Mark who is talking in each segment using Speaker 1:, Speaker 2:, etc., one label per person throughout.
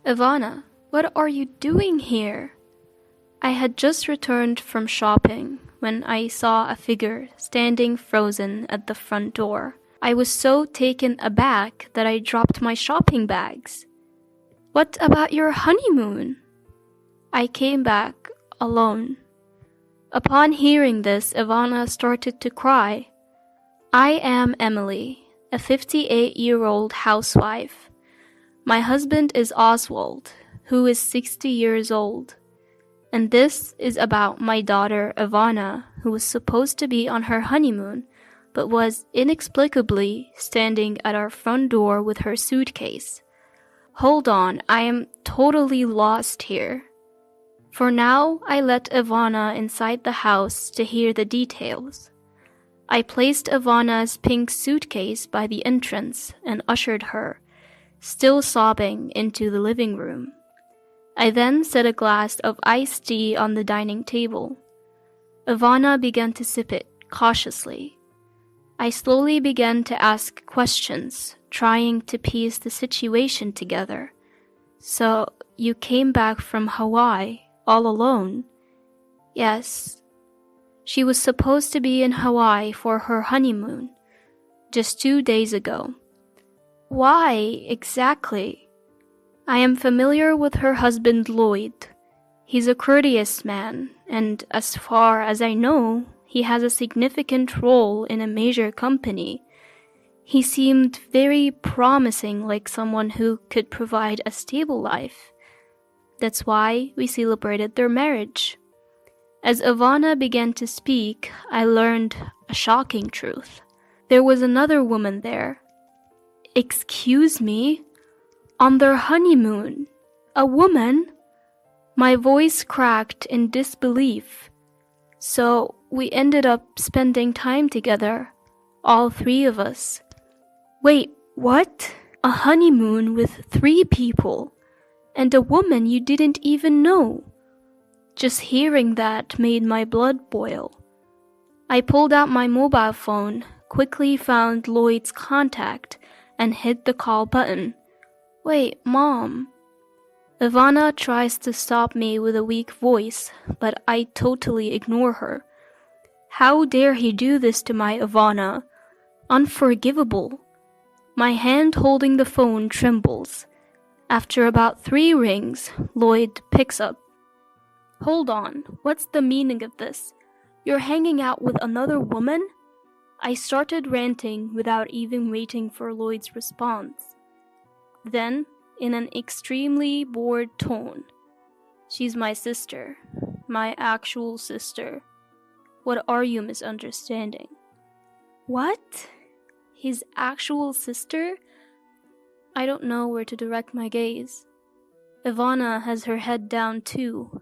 Speaker 1: Ivana, what are you doing here? I had just returned from shopping when I saw a figure standing frozen at the front door. I was so taken aback that I dropped my shopping bags. What about your honeymoon? I came back alone. Upon hearing this, Ivana started to cry. I am Emily, a 58-year-old housewife. My husband is Oswald, who is 60 years old. And this is about my daughter Ivana, who was supposed to be on her honeymoon, but was inexplicably standing at our front door with her suitcase. Hold on, I am totally lost here. For now, I let Ivana inside the house to hear the details. I placed Ivana's pink suitcase by the entrance and ushered her, still sobbing, into the living room. I then set a glass of iced tea on the dining table. Ivana began to sip it cautiously. I slowly began to ask questions, trying to piece the situation together. So, you came back from Hawaii all alone? Yes. She was supposed to be in Hawaii for her honeymoon, just 2 days ago. Why, exactly? I am familiar with her husband Lloyd. He's a courteous man, and as far as I know, he has a significant role in a major company. He seemed very promising, like someone who could provide a stable life. That's why we celebrated their marriage. As Ivana began to speak, I learned a shocking truth. There was another woman there. Excuse me? On their honeymoon? A woman? My voice cracked in disbelief. So we ended up spending time together, all 3 of us. Wait, what? A honeymoon with 3 people? And a woman you didn't even know? Just hearing that made my blood boil. I pulled out my mobile phone, quickly found Lloyd's contact, and hit the call button. Wait, Mom. Ivana tries to stop me with a weak voice, but I totally ignore her. How dare he do this to my Ivana? Unforgivable. My hand holding the phone trembles. After about 3 rings, Lloyd picks up. Hold on, what's the meaning of this? You're hanging out with another woman? I started ranting without even waiting for Lloyd's response. Then, in an extremely bored tone, she's my sister, my actual sister. What are you misunderstanding? What? His actual sister? I don't know where to direct my gaze. Ivana has her head down too.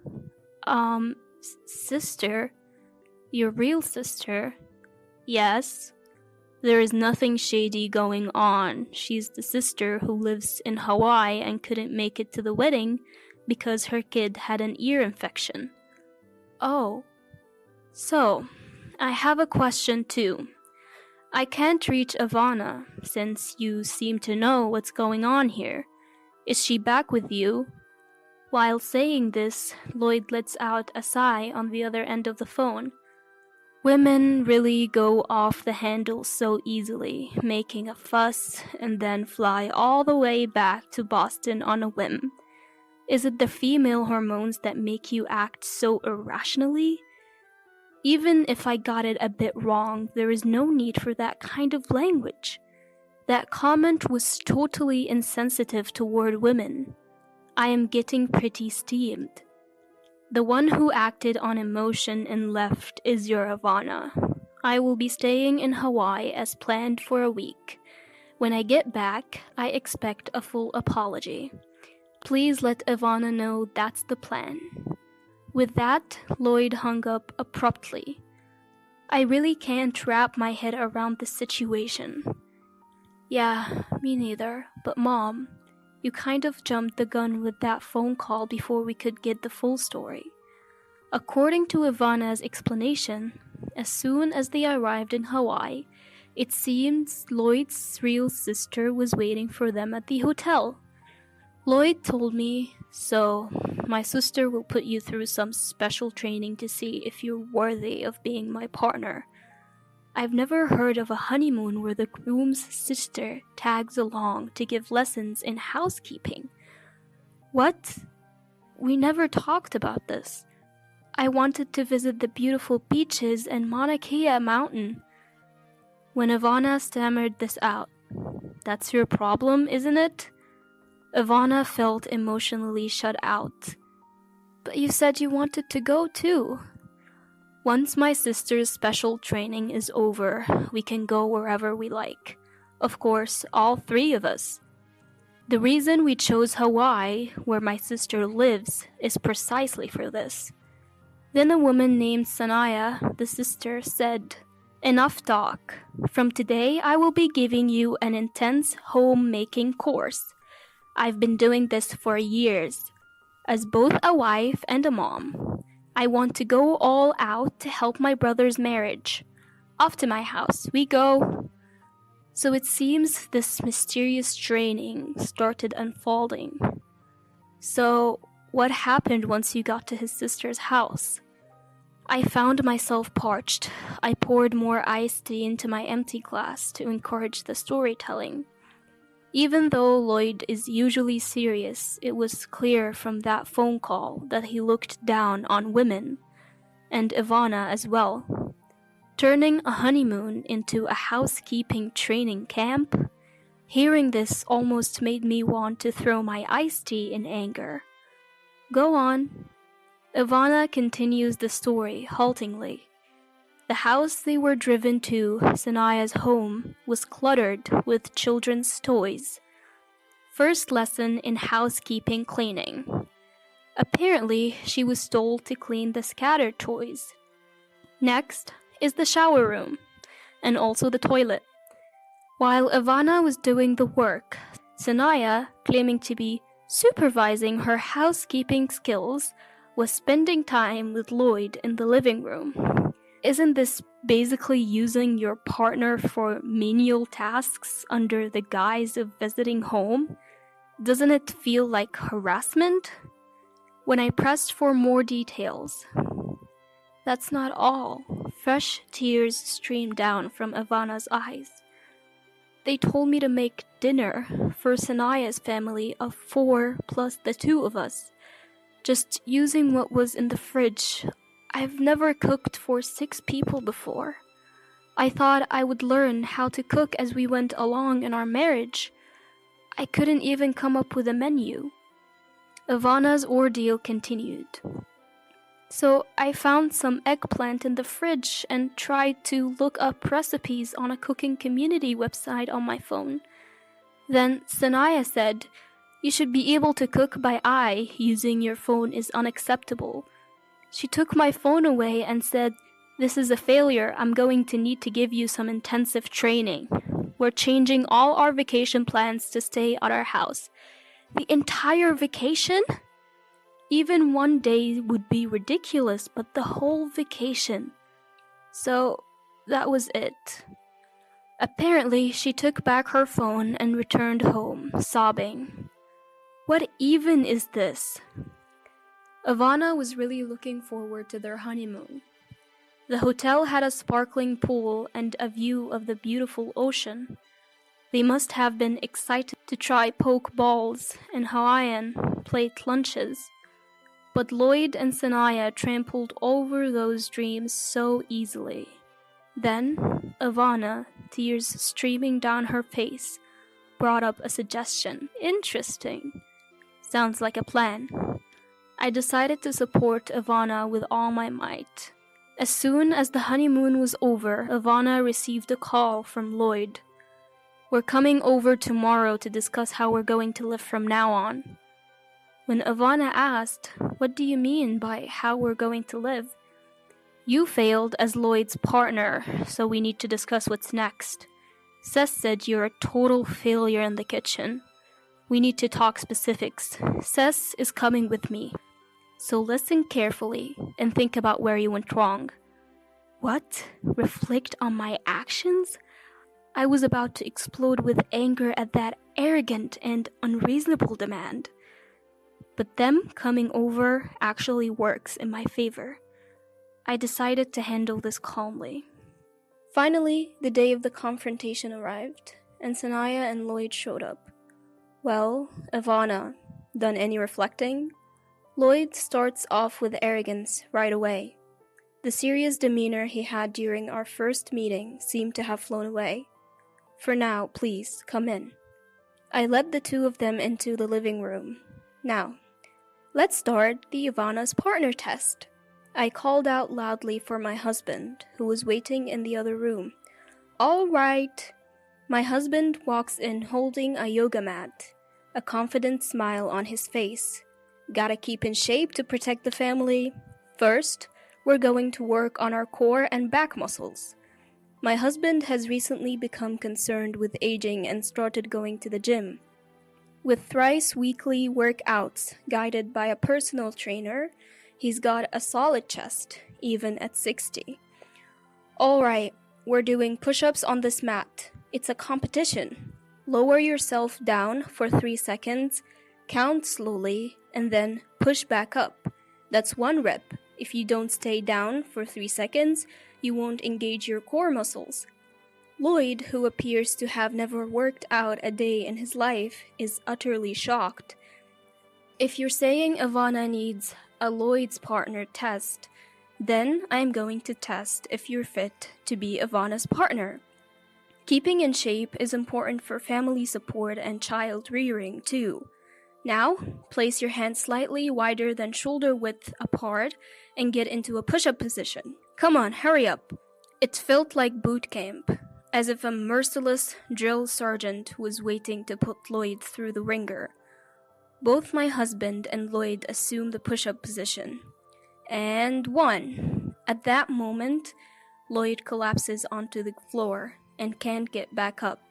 Speaker 1: Sister? Your real sister? Yes. There is nothing shady going on. She's the sister who lives in Hawaii and couldn't make it to the wedding because her kid had an ear infection. Oh. So, I have a question too. I can't reach Ivana since you seem to know what's going on here. Is she back with you? While saying this, Lloyd lets out a sigh on the other end of the phone. Women really go off the handle so easily, making a fuss and then fly all the way back to Boston on a whim. Is it the female hormones that make you act so irrationally? Even if I got it a bit wrong, there is no need for that kind of language. That comment was totally insensitive toward women. I am getting pretty steamed. The one who acted on emotion and left is your Ivana. I will be staying in Hawaii as planned for a week. When I get back, I expect a full apology. Please let Ivana know that's the plan. With that, Lloyd hung up abruptly. I really can't wrap my head around the situation. Yeah, me neither, but Mom, you kind of jumped the gun with that phone call before we could get the full story. According to Ivana's explanation, as soon as they arrived in Hawaii, it seems Lloyd's real sister was waiting for them at the hotel. Lloyd told me, so my sister will put you through some special training to see if you're worthy of being my partner. I've never heard of a honeymoon where the groom's sister tags along to give lessons in housekeeping. What? We never talked about this. I wanted to visit the beautiful beaches and Mauna Kea mountain. When Ivana stammered this out, "That's your problem, isn't it?" Ivana felt emotionally shut out. "But you said you wanted to go too." "Once my sister's special training is over, we can go wherever we like. Of course, all three of us. The reason we chose Hawaii, where my sister lives, is precisely for this." Then a woman named Sanaya, the sister, said, "Enough talk. From today, I will be giving you an intense homemaking course. I've been doing this for years. As both a wife and a mom, I want to go all out to help my brother's marriage. Off to my house we go." So it seems this mysterious training started unfolding. So, what happened once you got to his sister's house? I found myself parched. I poured more iced tea into my empty glass to encourage the storytelling. Even though Lloyd is usually serious, it was clear from that phone call that he looked down on women, and Ivana as well. Turning a honeymoon into a housekeeping training camp? Hearing this almost made me want to throw my iced tea in anger. Go on. Ivana continues the story haltingly. The house they were driven to, Sanaya's home, was cluttered with children's toys. First lesson in housekeeping cleaning. Apparently, she was told to clean the scattered toys. Next is the shower room, and also the toilet. While Ivana was doing the work, Sanaya, claiming to be supervising her housekeeping skills, was spending time with Lloyd in the living room. Isn't this basically using your partner for menial tasks under the guise of visiting home? Doesn't it feel like harassment? When I pressed for more details, that's not all. Fresh tears streamed down from Ivana's eyes. They told me to make dinner for Sanaya's family of 4 plus the 2 of us, just using what was in the fridge. I've never cooked for 6 people before. I thought I would learn how to cook as we went along in our marriage. I couldn't even come up with a menu. Ivana's ordeal continued. So I found some eggplant in the fridge and tried to look up recipes on a cooking community website on my phone. Then Sanaya said, "You should be able to cook by eye. Using your phone is unacceptable." She took my phone away and said, "This is a failure. I'm going to need to give you some intensive training. We're changing all our vacation plans to stay at our house." The entire vacation? Even one day would be ridiculous, but the whole vacation. So that was it. Apparently, she took back her phone and returned home, sobbing. What even is this? Ivana was really looking forward to their honeymoon. The hotel had a sparkling pool and a view of the beautiful ocean. They must have been excited to try poke balls and Hawaiian plate lunches. But Lloyd and Sanaya trampled over those dreams so easily. Then, Ivana, tears streaming down her face, brought up a suggestion. Interesting. Sounds like a plan. I decided to support Ivana with all my might. As soon as the honeymoon was over, Ivana received a call from Lloyd. "We're coming over tomorrow to discuss how we're going to live from now on." When Ivana asked, "What do you mean by how we're going to live?" "You failed as Lloyd's partner, so we need to discuss what's next. Seth said you're a total failure in the kitchen. We need to talk specifics. Seth is coming with me. So listen carefully and think about where you went wrong." What? Reflect on my actions? I was about to explode with anger at that arrogant and unreasonable demand. but them coming over actually works in my favor. I decided to handle this calmly. Finally, the day of the confrontation arrived, and Sanaya and Lloyd showed up. Well, Ivana, done any reflecting? Lloyd starts off with arrogance right away. The serious demeanor he had during our first meeting seemed to have flown away. For now, please, come in. I led the two of them into the living room. Now, let's start the Ivana's partner test. I called out loudly for my husband, who was waiting in the other room. All right. My husband walks in holding a yoga mat, a confident smile on his face. Gotta keep in shape to protect the family. First, we're going to work on our core and back muscles. My husband has recently become concerned with aging and started going to the gym. With thrice weekly workouts guided by a personal trainer, he's got a solid chest, even at 60. Alright, we're doing push-ups on this mat. It's a competition. Lower yourself down for 3 seconds, count slowly, and then push back up. That's 1 rep. If you don't stay down for 3 seconds, you won't engage your core muscles. Lloyd, who appears to have never worked out a day in his life, is utterly shocked. If you're saying Ivana needs a Lloyd's partner test, then I'm going to test if you're fit to be Ivana's partner. Keeping in shape is important for family support and child rearing too. Now, place your hands slightly wider than shoulder width apart and get into a push-up position. Come on, hurry up. It felt like boot camp, as if a merciless drill sergeant was waiting to put Lloyd through the ringer. Both my husband and Lloyd assume the push-up position. And 1. At that moment, Lloyd collapses onto the floor and can't get back up.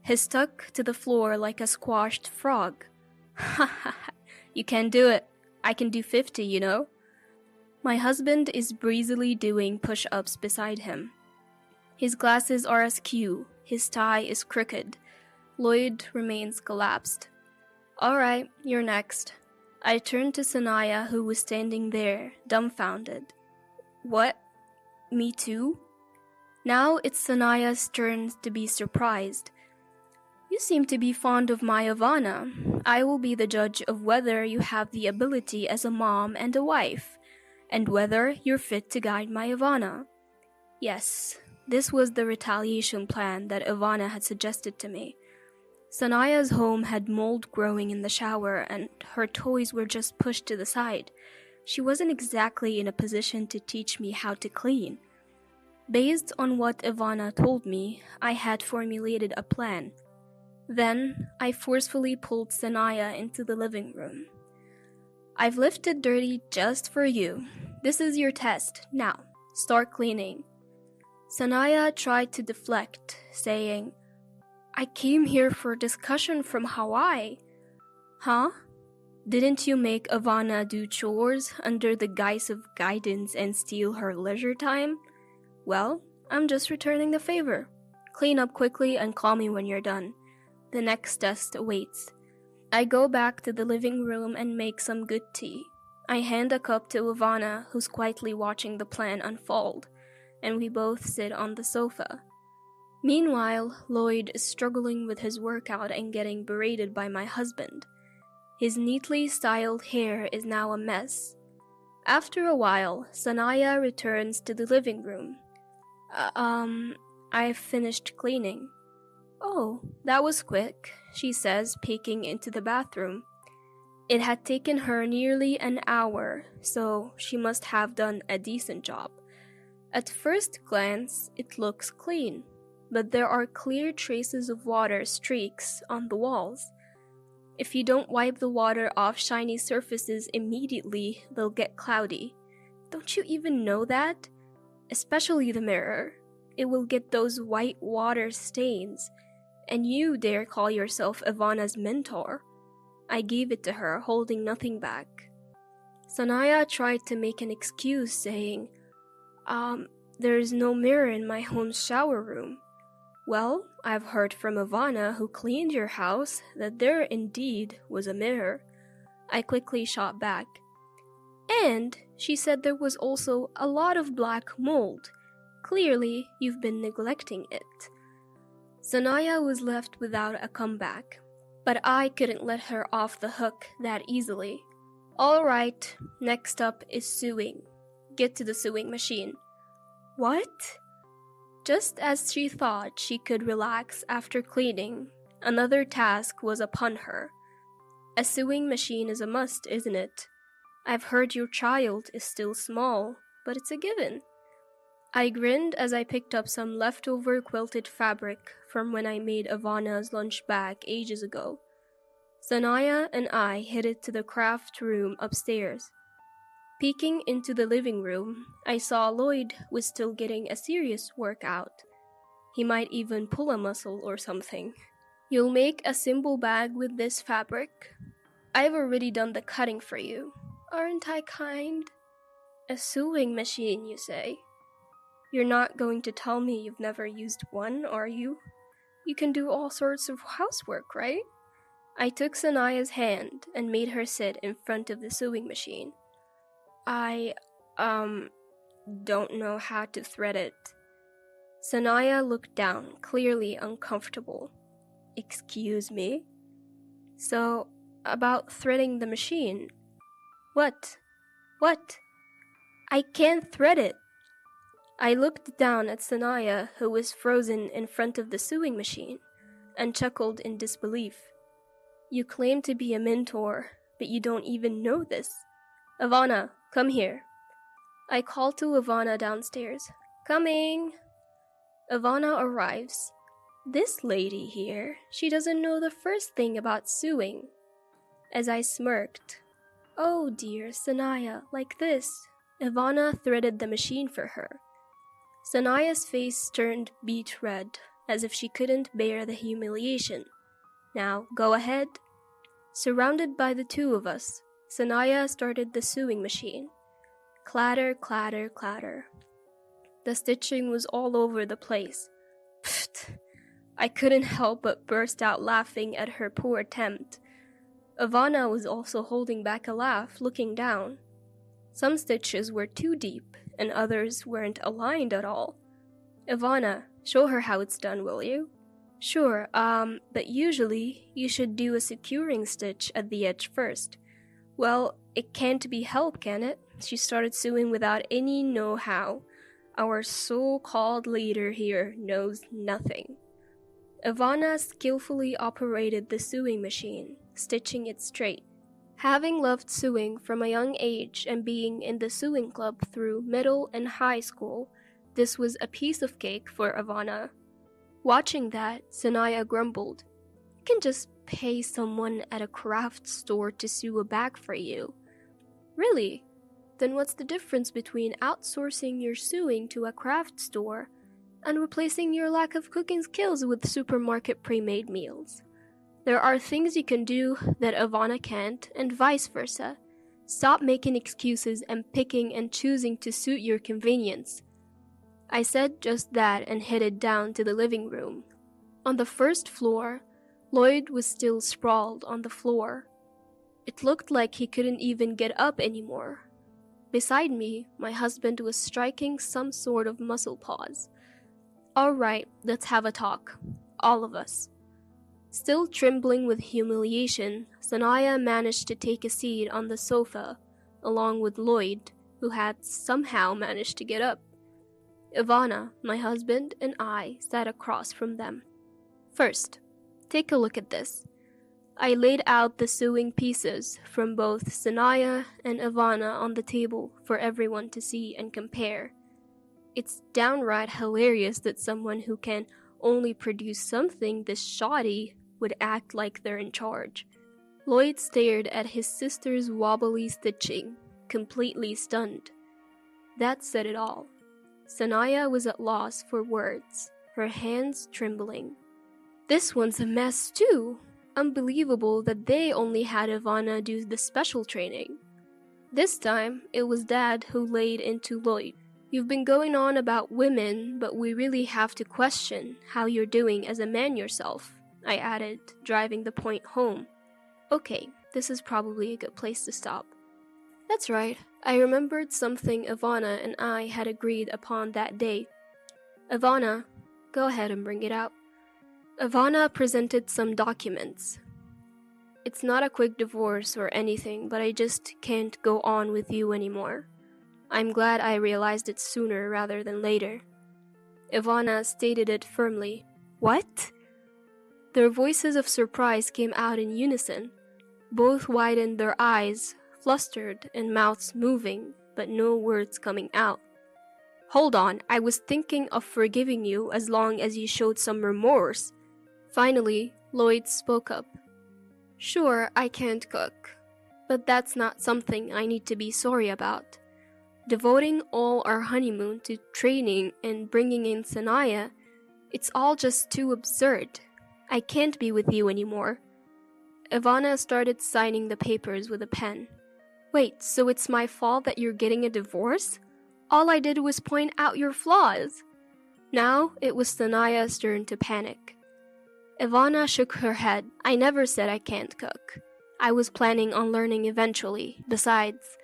Speaker 1: He's stuck to the floor like a squashed frog. Ha ha ha, you can't do it. I can do 50, you know. My husband is breezily doing push-ups beside him. His glasses are askew, his tie is crooked. Lloyd remains collapsed. Alright, you're next. I turned to Sanaya, who was standing there, dumbfounded. What? Me too? Now it's Sanaya's turn to be surprised. You seem to be fond of my Ivana. I will be the judge of whether you have the ability as a mom and a wife, and whether you're fit to guide my Ivana. Yes, this was the retaliation plan that Ivana had suggested to me. Sanaya's home had mold growing in the shower, and her toys were just pushed to the side. She wasn't exactly in a position to teach me how to clean. Based on what Ivana told me, I had formulated a plan. Then, I forcefully pulled Sanaya into the living room. I've lifted dirty just for you. This is your test. Now, start cleaning. Sanaya tried to deflect, saying, I came here for discussion from Hawaii. Huh? Didn't you make Ivana do chores under the guise of guidance and steal her leisure time? Well, I'm just returning the favor. Clean up quickly and call me when you're done. The next test awaits. I go back to the living room and make some good tea. I hand a cup to Ivana, who's quietly watching the plan unfold, and we both sit on the sofa. Meanwhile, Lloyd is struggling with his workout and getting berated by my husband. His neatly styled hair is now a mess. After a while, Sanaya returns to the living room. I've finished cleaning. Oh, that was quick, she says, peeking into the bathroom. It had taken her nearly an hour, so she must have done a decent job. At first glance, it looks clean, but there are clear traces of water streaks on the walls. If you don't wipe the water off shiny surfaces immediately, they'll get cloudy. Don't you even know that? Especially the mirror. It will get those white water stains. And you dare call yourself Ivana's mentor? I gave it to her, holding nothing back. Sanaya tried to make an excuse, saying, there is no mirror in my home's shower room. Well, I've heard from Ivana, who cleaned your house, that there indeed was a mirror. I quickly shot back. And she said there was also a lot of black mold. Clearly, you've been neglecting it. Sanaya was left without a comeback, but I couldn't let her off the hook that easily. Alright, next up is sewing. Get to the sewing machine. What? Just as she thought she could relax after cleaning, another task was upon her. A sewing machine is a must, isn't it? I've heard your child is still small, but it's a given. I grinned as I picked up some leftover quilted fabric from when I made Ivana's lunch bag ages ago. Sanaya and I headed to the craft room upstairs. Peeking into the living room, I saw Lloyd was still getting a serious workout. He might even pull a muscle or something. You'll make a simple bag with this fabric? I've already done the cutting for you. Aren't I kind? A sewing machine, you say? You're not going to tell me you've never used one, are you? You can do all sorts of housework, right? I took Sanaya's hand and made her sit in front of the sewing machine. I, don't know how to thread it. Sanaya looked down, clearly uncomfortable. Excuse me? So, about threading the machine. What? I can't thread it. I looked down at Sanaya, who was frozen in front of the sewing machine, and chuckled in disbelief. You claim to be a mentor, but you don't even know this. Ivana, come here. I called to Ivana downstairs. Coming! Ivana arrives. This lady here, she doesn't know the first thing about sewing. As I smirked, oh dear, Sanaya, like this. Ivana threaded the machine for her. Sanaya's face turned beet red, as if she couldn't bear the humiliation. Now, go ahead. Surrounded by the two of us, Sanaya started the sewing machine. Clatter, clatter, clatter. The stitching was all over the place. Pfft! I couldn't help but burst out laughing at her poor attempt. Ivana was also holding back a laugh, looking down. Some stitches were too deep, and others weren't aligned at all. Ivana, show her how it's done, will you? Sure, but usually you should do a securing stitch at the edge first. Well, it can't be helped, can it? She started sewing without any know-how. Our so-called leader here knows nothing. Ivana skillfully operated the sewing machine, stitching it straight. Having loved sewing from a young age and being in the sewing club through middle and high school, this was a piece of cake for Ivana. Watching that, Sanaya grumbled, You can just pay someone at a craft store to sew a bag for you. Really? Then what's the difference between outsourcing your sewing to a craft store and replacing your lack of cooking skills with supermarket pre-made meals? There are things you can do that Ivana can't, and vice versa. Stop making excuses and picking and choosing to suit your convenience. I said just that and headed down to the living room. On the first floor, Lloyd was still sprawled on the floor. It looked like he couldn't even get up anymore. Beside me, my husband was striking some sort of muscle pause. Alright, let's have a talk. All of us. Still trembling with humiliation, Sanaya managed to take a seat on the sofa, along with Lloyd, who had somehow managed to get up. Ivana, my husband, and I sat across from them. First, take a look at this. I laid out the sewing pieces from both Sanaya and Ivana on the table for everyone to see and compare. It's downright hilarious that someone who can only produce something this shoddy would act like they're in charge. Lloyd stared at his sister's wobbly stitching, completely stunned. That said it all. Sanaya was at loss for words, her hands trembling. This one's a mess too. Unbelievable that they only had Ivana do the special training. This time, it was Dad who laid into Lloyd. You've been going on about women, but we really have to question how you're doing as a man yourself, I added, driving the point home. Okay, this is probably a good place to stop. That's right, I remembered something Ivana and I had agreed upon that day. Ivana, go ahead and bring it out. Ivana presented some documents. It's not a quick divorce or anything, but I just can't go on with you anymore. I'm glad I realized it sooner rather than later. Ivana stated it firmly. What? Their voices of surprise came out in unison. Both widened their eyes, flustered and mouths moving, but no words coming out. Hold on, I was thinking of forgiving you as long as you showed some remorse. Finally, Lloyd spoke up. Sure, I can't cook, but that's not something I need to be sorry about. Devoting all our honeymoon to training and bringing in Sanaya, it's all just too absurd. I can't be with you anymore. Ivana started signing the papers with a pen. Wait, so it's my fault that you're getting a divorce? All I did was point out your flaws. Now it was Sanaya's turn to panic. Ivana shook her head. I never said I can't cook. I was planning on learning eventually. Besides,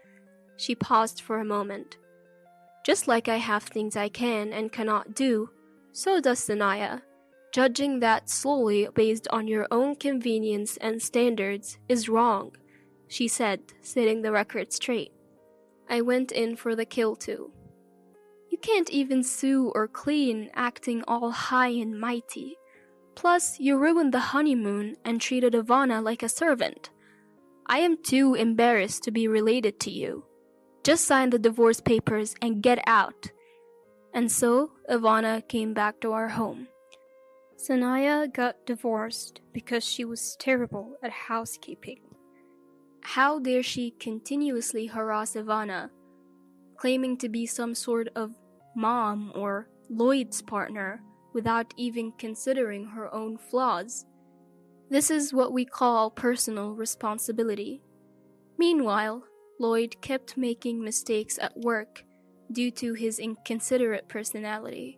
Speaker 1: she paused for a moment. Just like I have things I can and cannot do, so does Sanaya. Judging that solely based on your own convenience and standards is wrong, she said, setting the record straight. I went in for the kill too. You can't even sew or clean acting all high and mighty. Plus, you ruined the honeymoon and treated Ivana like a servant. I am too embarrassed to be related to you. Just sign the divorce papers and get out. And so, Ivana came back to our home. Sanaya got divorced because she was terrible at housekeeping. How dare she continuously harass Ivana, claiming to be some sort of mom or Lloyd's partner without even considering her own flaws. This is what we call personal responsibility. Meanwhile, Lloyd kept making mistakes at work due to his inconsiderate personality.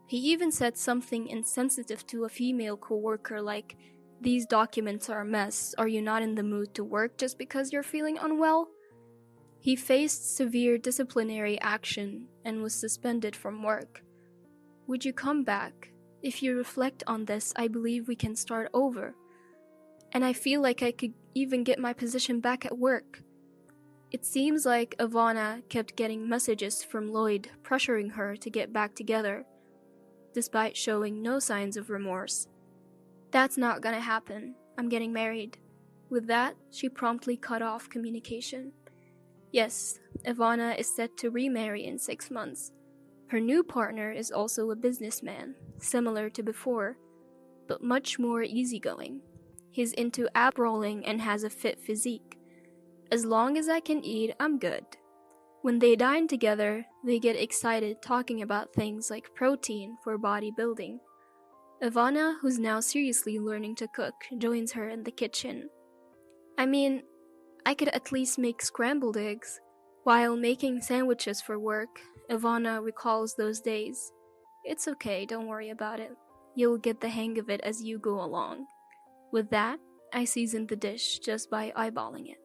Speaker 1: He even said something insensitive to a female coworker like, "These documents are a mess. Are you not in the mood to work just because you're feeling unwell?" He faced severe disciplinary action and was suspended from work. Would you come back? If you reflect on this, I believe we can start over. And I feel like I could even get my position back at work. It seems like Ivana kept getting messages from Lloyd pressuring her to get back together, despite showing no signs of remorse. That's not gonna happen. I'm getting married. With that, she promptly cut off communication. Yes, Ivana is set to remarry in 6 months. Her new partner is also a businessman, similar to before, but much more easygoing. He's into ab rolling and has a fit physique. As long as I can eat, I'm good. When they dine together, they get excited talking about things like protein for bodybuilding. Ivana, who's now seriously learning to cook, joins her in the kitchen. I mean, I could at least make scrambled eggs. While making sandwiches for work, Ivana recalls those days. It's okay, don't worry about it. You'll get the hang of it as you go along. With that, I seasoned the dish just by eyeballing it.